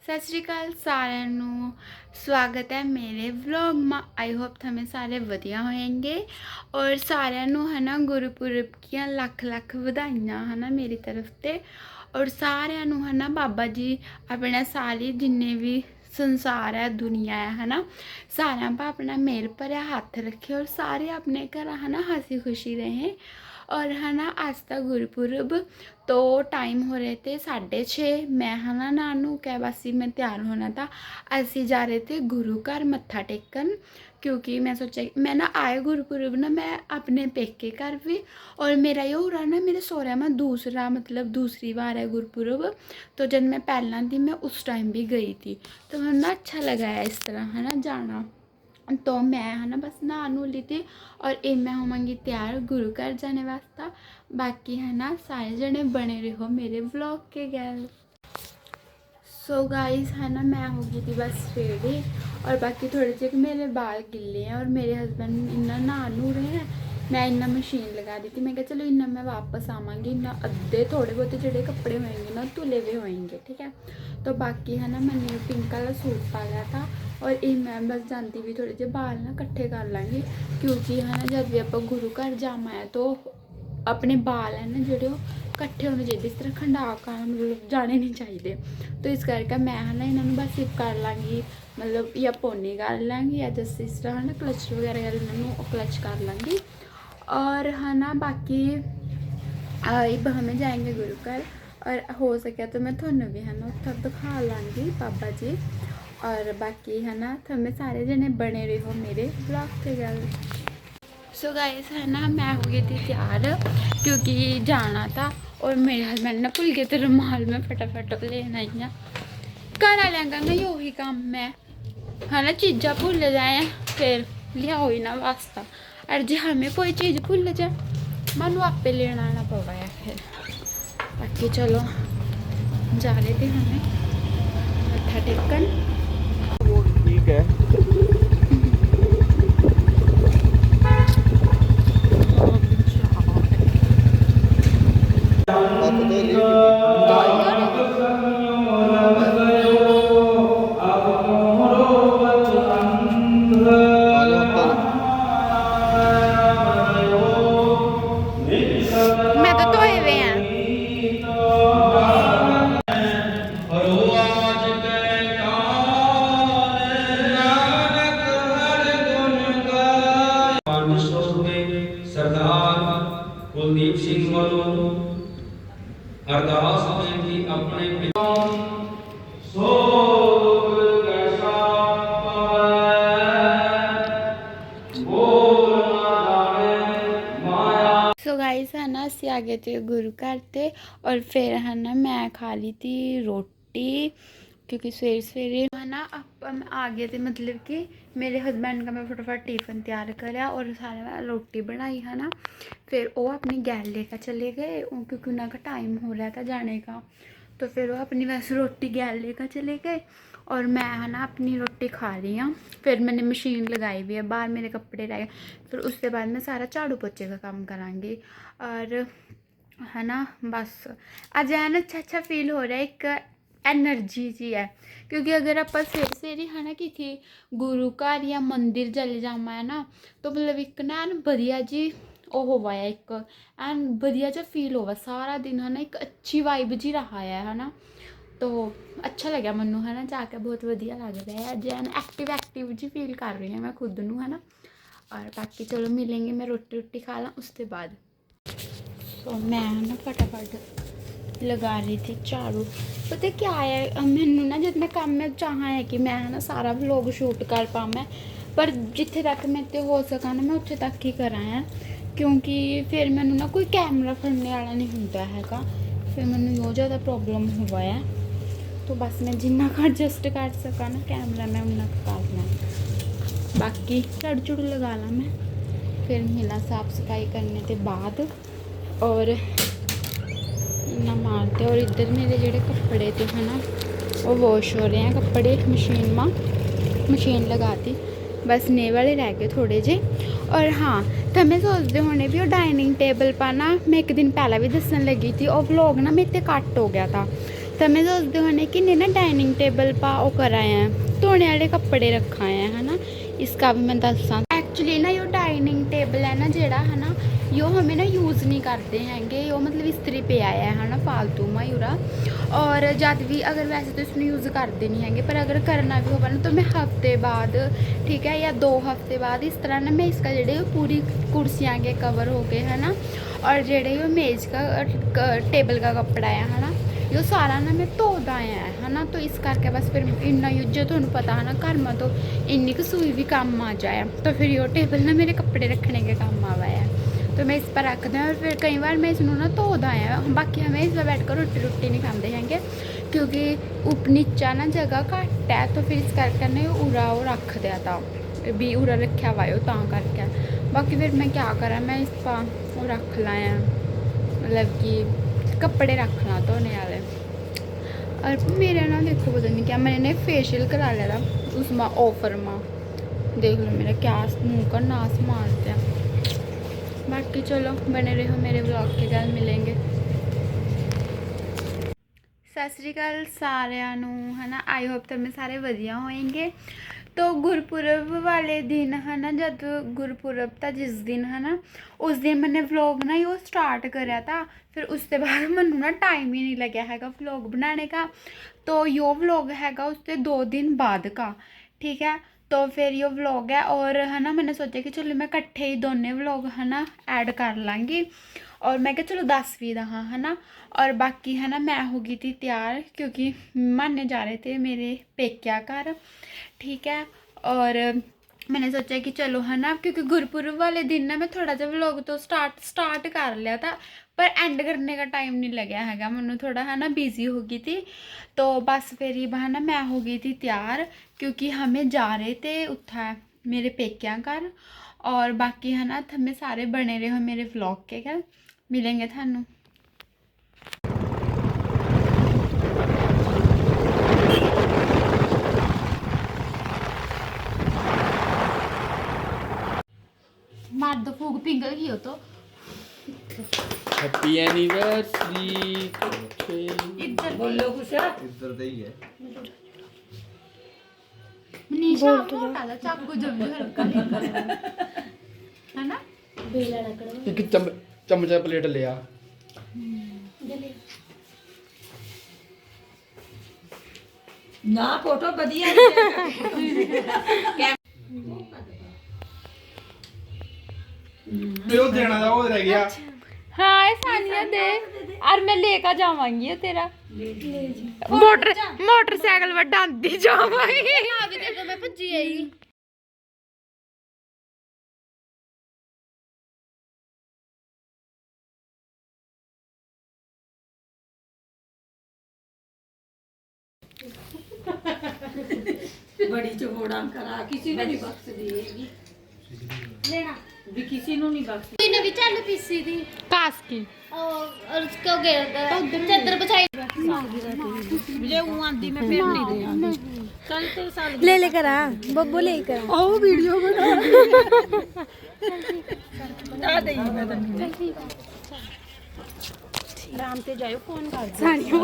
सत श्री अकाल साਰਿਆਂ ਨੂੰ स्वागत है मेरे व्लॉग में। आई होप थमें सारे वधिया होएंगे और साਰਿਆਂ ਨੂੰ है ना गुरुपुरब की लख लख ਵਧਾਈਆਂ है ना मेरी तरफ से। और साਰਿਆਂ ਨੂੰ है ना बाबा जी अपने सारे जिन्ने भी संसार है दुनिया है ना सारे पर अपना मेल भरिया हाथ रखे और सारे अपने घर है ना हंसी खुशी रहें। और है ना आज तक गुरुपुरब तो टाइम हो रहे थे 6:30। मैं है ना नानू क्या बस ही मैं तैयार होना था। असी जा रहे थे गुरु घर मत्था टेकन क्योंकि मैं सोचा मैं ना आए गुरुपुरब ना मैं अपने पेके घर भी और मेरा ये हो रहा ना मेरे सहुरे में दूसरा मतलब दूसरी बार है गुरुपुरब। तो जब मैं पहला थी मैं उस टाइम भी गई थी तो मैं ना अच्छा लगा है इस तरह है ना जाना। तो मैं है ना बस नहा नू ली थी और ये मैं होवांगी तैयार गुरु घर जाने वास्ते। बाकी है ना सारे जने बने रहो मेरे व्लॉग के गैल। सो गाइस है ना मैं हो गई थी बस रेडी और बाकी थोड़े से मेरे बाल गिले हैं और मेरे हस्बैंड इन्ना नहा नू रहे हैं। मैं इन्ना मशीन लगा दी थी मैं क्या चलो इन्ना मैं वापस आवांगी इन्ना अद्धे थोड़े बहुत जोड़े कपड़े होएंगे ना धुले हुए होएंगे ठीक है। तो बाकी है ना मैंने पिंक वाला सूट पा लिया था और ये मैं बस जानती भी थोड़े जे बाल ना कट्ठे कर लाँगी क्योंकि है ना जब भी आप गुरु घर जामा है तो अपने बाल है ना जोड़े कट्ठे होने चाहिए इस तरह खंडा कर मतलब जाने नहीं चाहिए। तो इस करके मैं है ना इन्होंने बस सिप कर लाँगी मतलब या पोनी कर लाँगी या जैसे इस तरह है ना क्लच वगैरह इन्होंने क्लच कर लाँगी। और है ना बाकी अब हमें जाएंगे गुरु घर और हो सके तो मैं थोनों भी है ना उत्तर दिखा लाँगी बाबा जी। और बाकी है ना थमें सारे जने बने रहो मेरे ब्लॉग के गल। सो गाइस है ना मैं हो गई थी तैयार क्योंकि जाना था और मेरे हस्बैंड ना भूल गए थे रुमाल में फटाफट लेना ही घर वाले का ना यही काम है ना चीज़ा भूल जाए फिर लिया ही ना वास्ता और जो हमें कोई चीज़ भूल जाए मनु आपे लेना आना पवा है फिर। बाकी चलो जा रहे थे हमें मत्था टेकन वो ठीक है। मैं तो धोए हुए हैं। सरदार कुलदीप सिंह वालों अरदास बेनती अपने पिता सो गाइस है ना असी आ गए थे गुरु घर ते और फिर है ना मैं खा ली थी रोटी क्योंकि सवेरे सवेरे है ना आप आ गए थे मतलब कि मेरे हस्बैंड का मैं फटाफट टिफ़िन तैयार कराया और सारा रोटी बनाई है ना। फिर वो अपनी गैल लेकर चले गए क्योंकि उनका टाइम हो रहा था जाने का। तो फिर वो अपनी वैसे रोटी गैल लेकर चले गए और मैं है ना अपनी रोटी खा रही हूँ। फिर मैंने मशीन लगाई हुई है बाहर मेरे कपड़े रह गए फिर उसके बाद मैं सारा झाड़ू पोछे का काम कराँगी। और है ना बस आज है ना अच्छा फील हो रहा है एक एनर्जी जी है क्योंकि अगर आप सवेरे है ना किसी गुरु घर या मंदिर चले जावा है ना तो मतलब एक ना बढ़िया जी वो होवा है एक एन बढ़िया जा फील होवा सारा दिन है ना एक अच्छी वाइब जी रहा है ना। तो अच्छा लगा मनु है ना जाके बहुत बढ़िया लग रहा है जैन एक्टिव जी फील कर रही हूँ मैं खुद नू है ना। और बाकी चलो मिलेंगे मैं रोटी खा ला उसके बाद। तो मैं ना फटाफट लगा रही थी झाड़ू पता क्या है मैनू ना जितना काम में चाहा है कि मैं है ना सारा व्लॉग शूट कर पावां पर जिथे तक मेरे हो सका ना मैं उत्थे तक ही करा है क्योंकि फिर मैनू ना कोई कैमरा फड़ने वाला नहीं होंदा हैगा फिर मैनू बहुत ज़्यादा प्रॉब्लम हुआ है। तो बस मैं जिन्ना का एडजस्ट कर सका ना कैमरा मैं उन्ना करना बाकी झाड़ू झूड़ू लगा ला मैं फिर मिला साफ सफाई करने के बाद और इन्ना मारते। और इधर मेरे जोड़े कपड़े थे है ना वो वॉश हो रहे हैं कपड़े मशीन लगाती बस ने वाले रह गए थोड़े जे। और हाँ तो मैं सोचते होने भी वो डाइनिंग टेबल पर ना मैं एक दिन पहला भी दसन लगी थी और व्लॉग ना मेरे से कट हो गया था ਤਾਂ ਮੈਂ ਦੱਸਦੇ ਹੋਣੇ ਕਿ ਨੇ ਨਾ ਡਾइनिंग टेबल पा वो कराया है धोने वाले कपड़े रखा है ना। इसका भी मैं दसा एक्चुअली ना यो डाइनिंग टेबल है ना जेड़ा है ना यो हमें ना यूज़ नहीं करते हैंगे, यो मतलब इस्त्री पे आया है ना फालतू मायूरा। और जब भी अगर वैसे तो इसमें यूज़ करते नहीं हैंगे, पर अगर करना भी होगा ना तो मैं हफ्ते बाद ठीक है या 2 हफ्ते बाद इस तरह ना मैं इसका जेड़े पूरी कुर्सियाँ के कवर हो गए है ना और जेड़े यो मेज़ का टेबल का कपड़ा है ना यो सारा ना मैं धोदा है ना। तो इस करके बस फिर इन्ना जो तुहानू पता है ना घर में तो इन्नी क सूई भी काम आ जाए, तो फिर यो टेबल ना मेरे कपड़े रखने के काम आवा है। तो मैं इस पर रख दूँ और फिर कई बार मैं इसनू ना धोदा है। बाकी हमें इस पर बैठ कर रोटी नहीं खाते हैंगे क्योंकि नीचा ना जगह घट है, तो फिर इस करके ना उरा वो रख दिया था भी उरा रखा हुआ है ता करके। बाकी फिर मैं क्या करा, मैं इस पर वो रख लाया मतलब कि कपड़े रखना धोने वाले। और मेरे ना देखो पता नहीं क्या मैंने फेशियल करा लिया था उसमें ऑफर में, देख लो मेरा क्या मुँह का नाश मारते हैं। बाकी चलो बने रहो मेरे ब्लॉग के गल मिलेंगे। सत श्री अकाल सारिਆਂ ਨੂੰ है ना। आई होप तुम सारे वधिया होएंगे। तो गुरपुरब वाले दिन है ना, जब गुरपुरब था जिस दिन है ना उस दिन मैंने व्लॉग ना यो स्टार्ट करा था, फिर उसके बाद मैनू ना टाइम ही नहीं लग्या हैगा व्लॉग बनाने का। तो यो व्लॉग हैगा उससे 2 दिन बाद का, ठीक है। तो फिर यो व्लॉग है और है ना मैंने सोचा कि चलो मैं इकट्ठे ही दोनों व्लॉग है ना ऐड कर लाँगी। और मैं क्या चलो 10 भी दहा है ना। और बाकी है ना मैं हो गई थी तैयार क्योंकि माने जा रहे थे मेरे पेक्या घर, ठीक है। और मैंने सोचा कि चलो है ना क्योंकि गुरपुरब वाले दिन ना मैं थोड़ा जहा व्लॉग तो स्टार्ट कर लिया था, पर एंड करने का टाइम नहीं लग्या हैगा, मैनू थोड़ा है ना बिजी हो गई थी। तो बस फिर ये है ना मैं हो गई थी तैयार क्योंकि हमें जा रहे थे उत्था मेरे पेक्या घर। और बाकी है ना हमें सारे बने रहे हो मेरे व्लॉग के घर, मिलेंगे थानू। मार दो फूक पिंगल की हो तो हैप्पी एनिवर्सरी इधर बोलो कुछ इधर दे ही है। मनीषा मोटा दा चाकू जम्मी हल्का है ना एक चमचा प्लेट लिया ना फोटो बढ़िया जो देना था वो रह गया। हाँ सानिया दे और मैं लेकर जावांगी तेरा मोटरसाइकिल वडांदी जावांगी आगे देखो मैं भज्जी आई। बड़ी चौड़ा करा किसी ने नहीं बख्श दी लेना भी किसी ने नहीं बख्श ने भी चालू पीसी थी कास की और उसको चादर बिछाई मुझे वो आंधी में फिर नहीं दे कल तो साल ले करा बब्बू ले करा ओ वीडियो बना दे मैं तो आराम से जाओ फोन कर सानिया